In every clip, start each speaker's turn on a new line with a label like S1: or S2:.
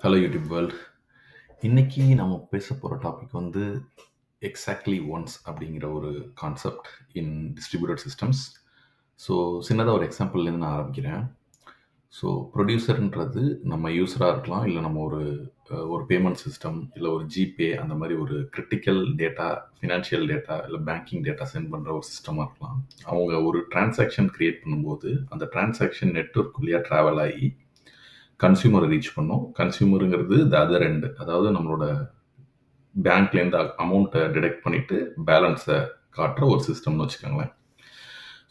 S1: Hello YouTube world. இன்னைக்கு நம்ம பேச போகிற டாபிக் வந்து எக்ஸாக்ட்லி ஒன்ஸ் அப்படிங்கிற ஒரு concept in distributed systems. So சின்னதாக ஒரு எக்ஸாம்பிள்லேருந்து நான் ஆரம்பிக்கிறேன். ஸோ ப்ரொடியூசர்ன்றது நம்ம யூஸராக இருக்கலாம், இல்லை நம்ம ஒரு பேமெண்ட் சிஸ்டம், இல்லை ஒரு ஜிபே, அந்த மாதிரி ஒரு கிரிட்டிக்கல் டேட்டா, ஃபினான்ஷியல் டேட்டா, இல்லை பேங்கிங் டேட்டா சென்ட் பண்ணுற ஒரு சிஸ்டமாக இருக்கலாம். அவங்க ஒரு டிரான்சாக்ஷன் க்ரியேட் பண்ணும்போது அந்த டிரான்சாக்ஷன் நெட்வொர்க் வழியாக ட்ராவல் ஆகி கன்சியூமரை ரீச் பண்ணோம். கன்சியூமருங்கிறது த அதர் எண்டு, அதாவது நம்மளோட பேங்க்லேருந்து அமௌண்ட்டை டிடெக்ட் பண்ணிவிட்டு பேலன்ஸை காட்டுற ஒரு சிஸ்டம்னு வச்சுக்கோங்களேன்.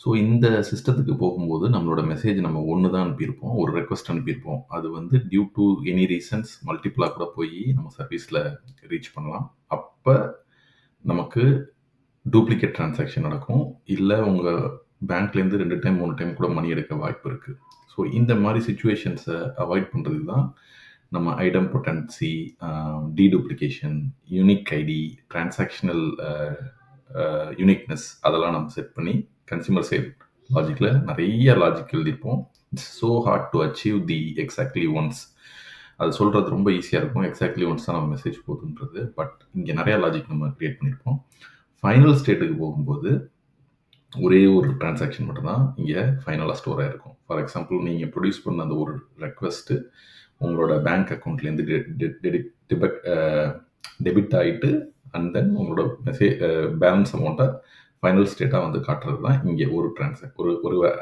S1: ஸோ இந்த சிஸ்டத்துக்கு போகும்போது நம்மளோட மெசேஜ் நம்ம ஒன்று தான் அனுப்பியிருப்போம், ஒரு ரெக்வஸ்ட் அனுப்பியிருப்போம். அது வந்து டியூ டு எனி ரீசன்ஸ் மல்டிப்ளாக கூட போய் நம்ம சர்வீஸில் ரீச் பண்ணலாம். அப்போ நமக்கு டூப்ளிகேட் டிரான்சாக்ஷன் நடக்கும், இல்லை உங்கள் பேங்க்லேருந்து 2 டைம் 3 டைம் கூட மணி எடுக்க வாய்ப்பு இருக்குது. ஸோ இந்த மாதிரி சுச்சுவேஷன்ஸை அவாய்ட் பண்ணுறதுக்கு தான் நம்ம idempotency, deduplication, unique ID, transactional uniqueness அதெல்லாம் நம்ம செட் பண்ணி கன்சியூமர் சைட் லாஜிக்கில் நிறைய லாஜிக் எழுதியிருப்போம். It's so hard to achieve the exactly once. அது சொல்கிறது ரொம்ப ஈஸியாக இருக்கும், எக்ஸாக்ட்லி ஒன்ஸ் தான் நம்ம மெசேஜ் போகுதுன்றது. பட் இங்கே நிறையா லாஜிக் நம்ம க்ரியேட் பண்ணியிருப்போம். ஃபைனல் ஸ்டேட்டுக்கு போகும்போது ஒரே ஒரு டிரான்சாக்ஷன் மட்டும்தான் இங்கே ஃபைனலாக ஸ்டோர் ஆகிருக்கும். ஃபார் எக்ஸாம்பிள், நீங்கள் ப்ரொடியூஸ் பண்ண அந்த ஒரு ரெக்வஸ்ட்டு உங்களோட பேங்க் அக்கௌண்ட்லேருந்து டெபிட் ஆகிட்டு அண்ட் தென் உங்களோட மெசேஜ் பேலன்ஸ் அமௌண்ட்டை ஃபைனல் ஸ்டேட்டாக வந்து காட்டுறது தான் இங்கே ஒரு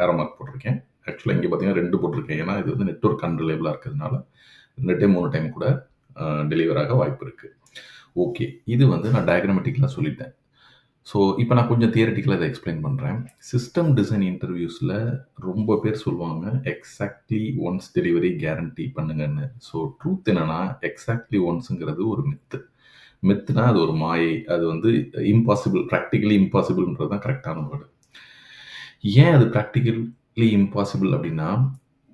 S1: ஏரோ மார்க் போட்டிருக்கேன். ஆக்சுவலாக இங்கே பார்த்தீங்கன்னா 2 போட்டிருக்கேன், ஏன்னா இது வந்து நெட்வொர்க் அன்ரிலேபிளாக இருக்கிறதுனால 2 டைம் 3 டைம் கூட டெலிவர் ஆக வாய்ப்பு இருக்குது. ஓகே, இது வந்து நான் டயக்ராமெட்டிக்கலாக சொல்லிட்டேன். ஸோ இப்போ நான் கொஞ்சம் தியரட்டிக்கலாக இதை எக்ஸ்பிளைன் பண்ணுறேன். சிஸ்டம் டிசைன் இன்டர்வியூஸில் ரொம்ப பேர் சொல்லுவாங்க எக்ஸாக்ட்லி ஒன்ஸ் டெலிவரி கேரண்டி பண்ணுங்கன்னு. ஸோ ட்ரூத் என்னென்னா, எக்ஸாக்ட்லி ஒன்ஸுங்கிறது ஒரு மித்துனா அது ஒரு மாயை. அது வந்து இம்பாசிபிள், ப்ராக்டிக்கலி இம்பாசிபிள்ன்றது தான் கரெக்டான வேர்டு. ஏன் அது ப்ராக்டிக்கலி இம்பாசிபிள் அப்படின்னா,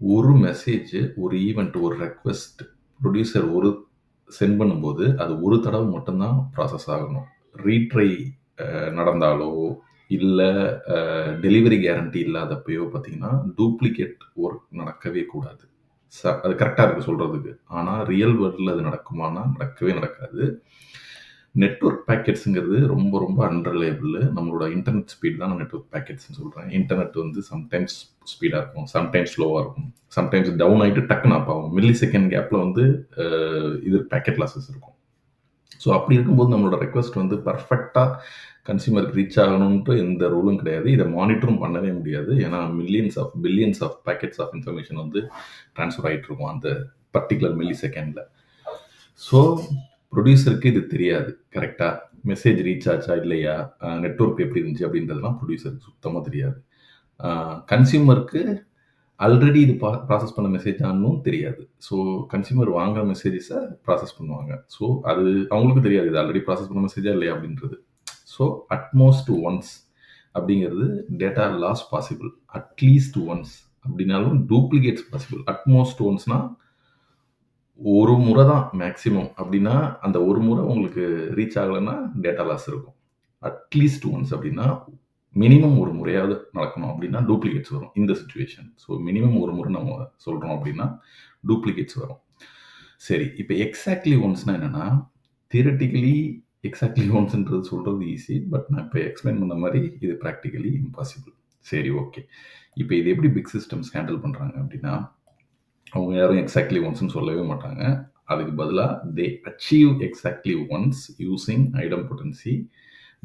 S1: ஒரு மெசேஜ், ஒரு ஈவெண்ட், ஒரு ரெக்வெஸ்ட் ப்ரொடியூசர் சென்ட் பண்ணும்போது அது ஒரு தடவை மட்டும்தான் ப்ராசஸ் ஆகணும். ரீட்ரை நடந்தாலோ இல்லை டெலிவரி கேரண்டி இல்லாதப்பையோ பார்த்தீங்கன்னா டூப்ளிகேட் ஒர்க் நடக்கவே கூடாது. அது கரெக்டாக இருக்குது சொல்கிறதுக்கு, ஆனால் ரியல் வேர்ல்டில் அது நடக்குமானா நடக்கவே நடக்காது. நெட்வொர்க் பேக்கெட்ஸுங்கிறது ரொம்ப ரொம்ப அன்ரிலையபிள். நம்மளோட இன்டர்நெட் ஸ்பீட் தான் நான் நெட்வொர்க் பேக்கெட்ஸ்னு சொல்கிறேன். இன்டர்நெட் வந்து சம்டைம்ஸ் ஸ்பீடாக இருக்கும், சம்டைம்ஸ் ஸ்லோவாக இருக்கும், சம்டைம்ஸ் டவுன் ஆகிட்டு டக்குன்னு ஆஃப் ஆகும். மில்லி செகண்ட் கேப்பில் வந்து இது பேக்கெட் லாஸஸ் இருக்கும். ஸோ அப்படி இருக்கும்போது நம்மளோட ரெக்வஸ்ட் வந்து பர்ஃபெக்டாக கன்சியூமருக்கு ரீச் ஆகணுன்ட்டு எந்த ரூலும் கிடையாது. இதை மானிட்டரும் பண்ணவே முடியாது, ஏன்னா billions of packets of information வந்து ட்ரான்ஸ்ஃபர் ஆகிட்டு இருக்கும் அந்த பர்டிகுலர் மில்லி செகண்டில். ஸோ ப்ரொடியூசருக்கு இது தெரியாது கரெக்டாக, மெசேஜ் ரீச் ஆச்சா இல்லையா, நெட்வொர்க் எப்படி இருந்துச்சு அப்படின்றதுலாம் ப்ரொடியூசருக்கு சுத்தமாக தெரியாது. கன்சியூமருக்கு ஆல்ரெடி இது ப்ராசஸ் பண்ண மெசேஜ் ஆனும் தெரியாது. ஸோ கன்சியூமர் வாங்குற மெசேஜஸை ப்ராசஸ் பண்ணுவாங்க. ஸோ அது அவங்களுக்கு தெரியாது இது ஆல்ரெடி ப்ராசஸ் பண்ண மெசேஜா இல்லையா அப்படின்றது. ஸோ அட்மோஸ்ட் ஒன்ஸ் அப்படிங்கிறது data loss possible. At least once அப்படின்னாலும் டூப்ளிகேட்ஸ் பாசிபிள். அட்மோஸ்ட் ஒன்ஸ்னால் ஒரு முறை தான் மேக்ஸிமம். அப்படின்னா அந்த ஒரு முறை உங்களுக்கு ரீச் ஆகலைன்னா டேட்டா லாஸ் இருக்கும். அட்லீஸ்ட் ஒன்ஸ் அப்படின்னா மினிமம் ஒரு முறையாவது நடக்கணும், அப்படின்னா டூப்ளிகேட்ஸ் வரும் இந்த சுச்சுவேஷன். ஸோ மினிமம் ஒரு முறை நம்ம சொல்கிறோம் அப்படின்னா டூப்ளிகேட்ஸ் வரும். சரி, இப்போ எக்ஸாக்ட்லி ஒன்ஸ்னால் என்னென்னா, தியரட்டிக்கலி எக்ஸாக்ட்லி ஒன்ஸ்ன்றது சொல்கிறது ஈஸி, பட் நான் இப்போ எக்ஸ்பிளைன் பண்ண மாதிரி இது ப்ராக்டிக்கலி இம்பாசிபிள். சரி, ஓகே. இப்போ இது எப்படி பிக் சிஸ்டம்ஸ் ஹேண்டில் பண்ணுறாங்க அப்படின்னா, அவங்க யாரும் எக்ஸாக்ட்லி ஒன்ஸ்ன்னு சொல்லவே மாட்டாங்க. அதுக்கு பதிலாக they achieve exactly once using idempotency,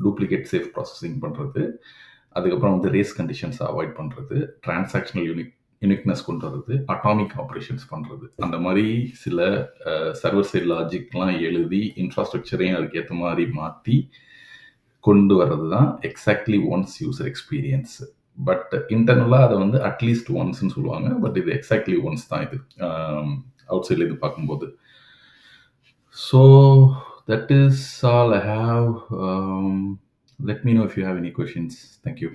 S1: duplicate safe processing பண்ணுறது, அதுக்கப்புறம் வந்து ரேஸ் கண்டிஷன்ஸை அவாய்ட் பண்ணுறது, டிரான்சாக்ஷனல் யூனிக்னஸ் கொண்டு வர்றது, அட்டாமிக் ஆப்ரேஷன்ஸ் பண்ணுறது, அந்த மாதிரி சில சர்வர் சைட் லாஜிக்லாம் எழுதி இன்ஃப்ராஸ்ட்ரக்சரையும் அதுக்கேற்ற மாதிரி மாற்றி கொண்டு வர்றது தான் exactly once user experience. But இன்டர்னலாக அதை வந்து அட்லீஸ்ட் ஒன்ஸ்ன்னு சொல்லுவாங்க. பட் இது எக்ஸாக்ட்லி ஒன்ஸ் தான் இது அவுட் சைடில் இது பார்க்கும்போது. So that is all I have. Let me know if you have any questions. Thank you.